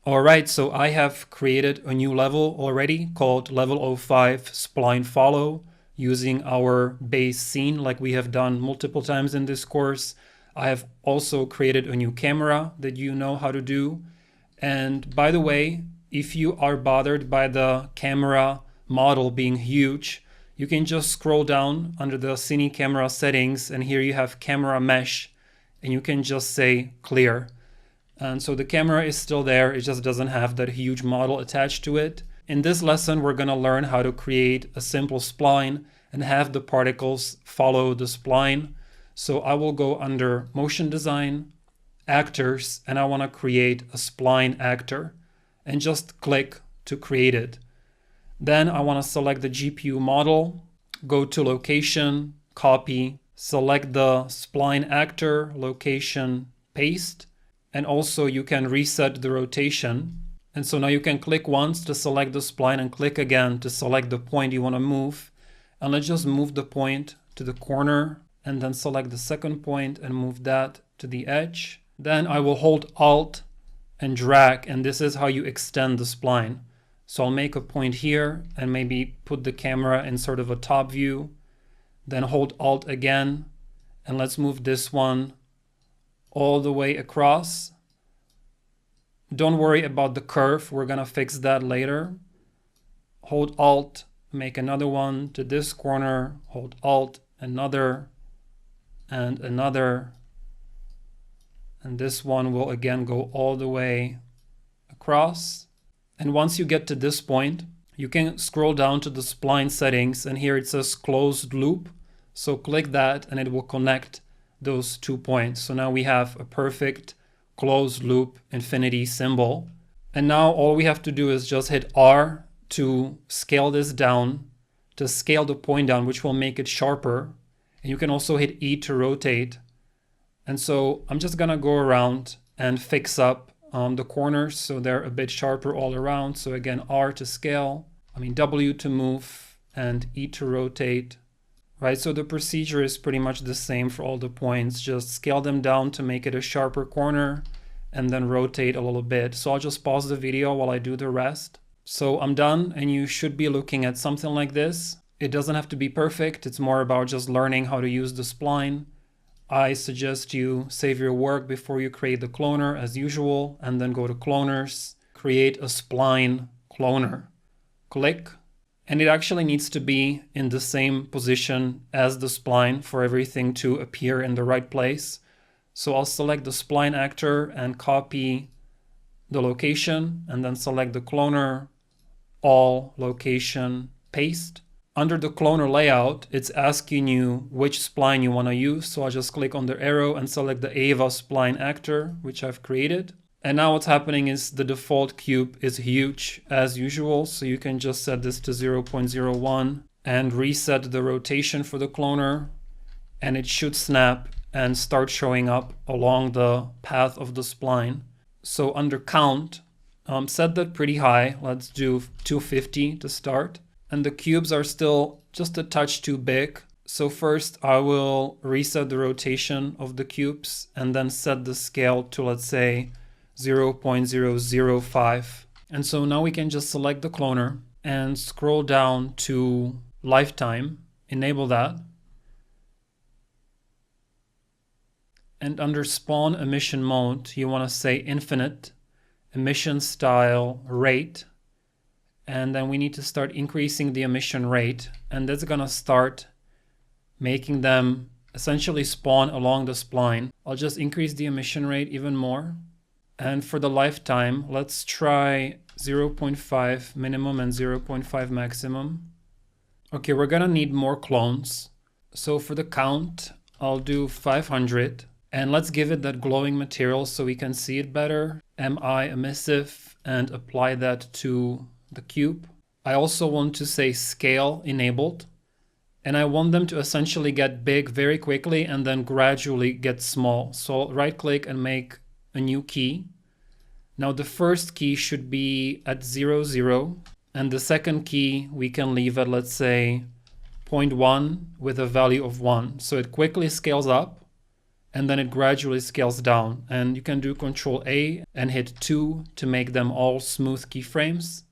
Alright, so I have created a new level already called level 05 Spline Follow using our base scene like we have done multiple times in this course. I have also created a new camera that you know how to do. And by the way, if you are bothered by the camera model being huge, you can just scroll down under the Cine camera settings, and here you have camera mesh, and you can just say clear. And so the camera is still there, it just doesn't have that huge model attached to it. In this lesson, we're going to learn how to create a simple spline and have the particles follow the spline. So I will go under Motion Design, Actors, and I want to create a spline actor and just click to create it. Then I want to select the GPU model, go to Location, Copy, select the spline actor, Location, Paste. And also you can reset the rotation. And so now you can click once to select the spline and click again to select the point you want to move. And let's just move the point to the corner and then select the second point and move that to the edge. Then I will hold Alt and drag, and this is how you extend the spline. So I'll make a point here and maybe put the camera in sort of a top view. Then hold Alt again, and let's move this one all the way across. Don't worry about the curve, we're gonna fix that later. Hold Alt, make another one to this corner, hold Alt, another, and another. And this one will again go all the way across. And once you get to this point, you can scroll down to the spline settings, and here it says closed loop. So click that and it will connect those 2 points. So now we have a perfect closed loop infinity symbol. And now all we have to do is just hit R to scale this down, to scale the point down, which will make it sharper. And you can also hit E to rotate. And so I'm just gonna go around and fix up the corners so they're a bit sharper all around. So again, R to scale, W to move, and E to rotate. Right, so the procedure is pretty much the same for all the points. Just scale them down to make it a sharper corner and then rotate a little bit. So I'll just pause the video while I do the rest. So I'm done, and you should be looking at something like this. It doesn't have to be perfect. It's more about just learning how to use the spline. I suggest you save your work before you create the cloner as usual, and then go to Cloners, create a spline cloner. Click. And it actually needs to be in the same position as the spline for everything to appear in the right place. So I'll select the spline actor and copy the location, and then select the cloner, all, location, paste. Under the cloner layout, it's asking you which spline you want to use. So I'll just click on the arrow and select the Ava spline actor, which I've created. And now what's happening is the default cube is huge as usual. So you can just set this to 0.01 and reset the rotation for the cloner, and it should snap and start showing up along the path of the spline. So under count, set that pretty high. Let's do 250 to start. And the cubes are still just a touch too big. So first I will reset the rotation of the cubes and then set the scale to, let's say, 0.005. And so now we can just select the cloner and scroll down to lifetime, enable that. And under spawn emission mode, you want to say infinite, emission style, rate. And then we need to start increasing the emission rate. And that's going to start making them essentially spawn along the spline. I'll just increase the emission rate even more. And for the lifetime, let's try 0.5 minimum and 0.5 maximum. Okay, we're gonna need more clones. So for the count, I'll do 500. And let's give it that glowing material so we can see it better. MI emissive, and apply that to the cube. I also want to say scale enabled. And I want them to essentially get big very quickly and then gradually get small. So I'll right click and make a new key. Now the first key should be at 0, 0, and the second key we can leave at, let's say, 0.1 with a value of 1. So it quickly scales up and then it gradually scales down. And you can do Control A and hit 2 to make them all smooth keyframes.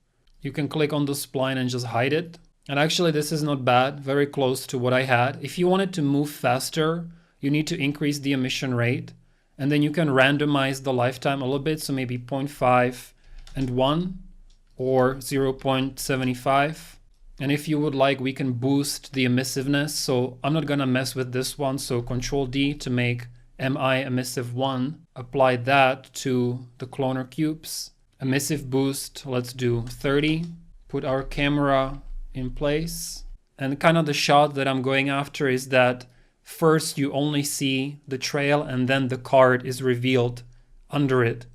You can click on the spline and just hide it. And actually this is not bad, very close to what I had. If you wanted to move faster, you need to increase the emission rate, and then you can randomize the lifetime a little bit, so maybe 0.5 and 1 or 0.75. And if you would like, we can boost the emissiveness. So I'm not gonna mess with this one. So Control D to make MI emissive 1. Apply that to the cloner cubes. Emissive boost, let's do 30. Put our camera in place. And kind of the shot that I'm going after is that first you only see the trail and then the card is revealed under it.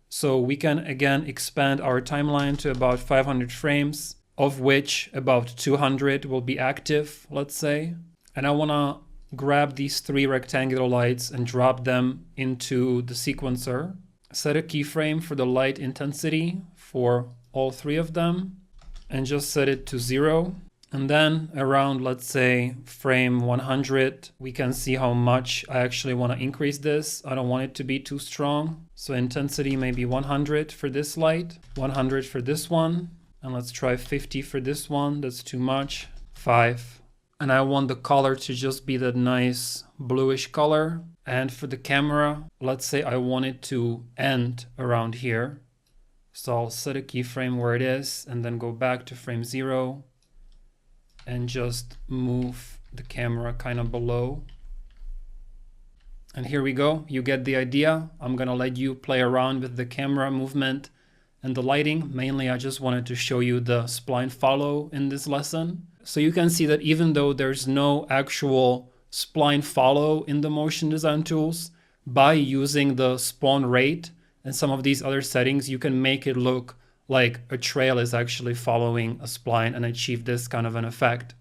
So we can again expand our timeline to about 500 frames, of which about 200 will be active, let's say. And I want to grab these 3 rectangular lights and drop them into the sequencer. Set a keyframe for the light intensity for all 3 of them and just set it to 0. And then around, let's say, frame 100, we can see how much I actually want to increase this. I don't want it to be too strong. So intensity maybe 100 for this light, 100 for this one. And let's try 50 for this one. That's too much. 5. And I want the color to just be that nice bluish color. And for the camera, let's say I want it to end around here. So I'll set a keyframe where it is and then go back to frame 0 and just move the camera kind of below. And here we go. You get the idea. I'm gonna let you play around with the camera movement and the lighting. Mainly, I just wanted to show you the spline follow in this lesson. So you can see that even though there's no actual spline follow in the motion design tools, by using the spawn rate and some of these other settings, you can make it look like a trail is actually following a spline and achieve this kind of an effect.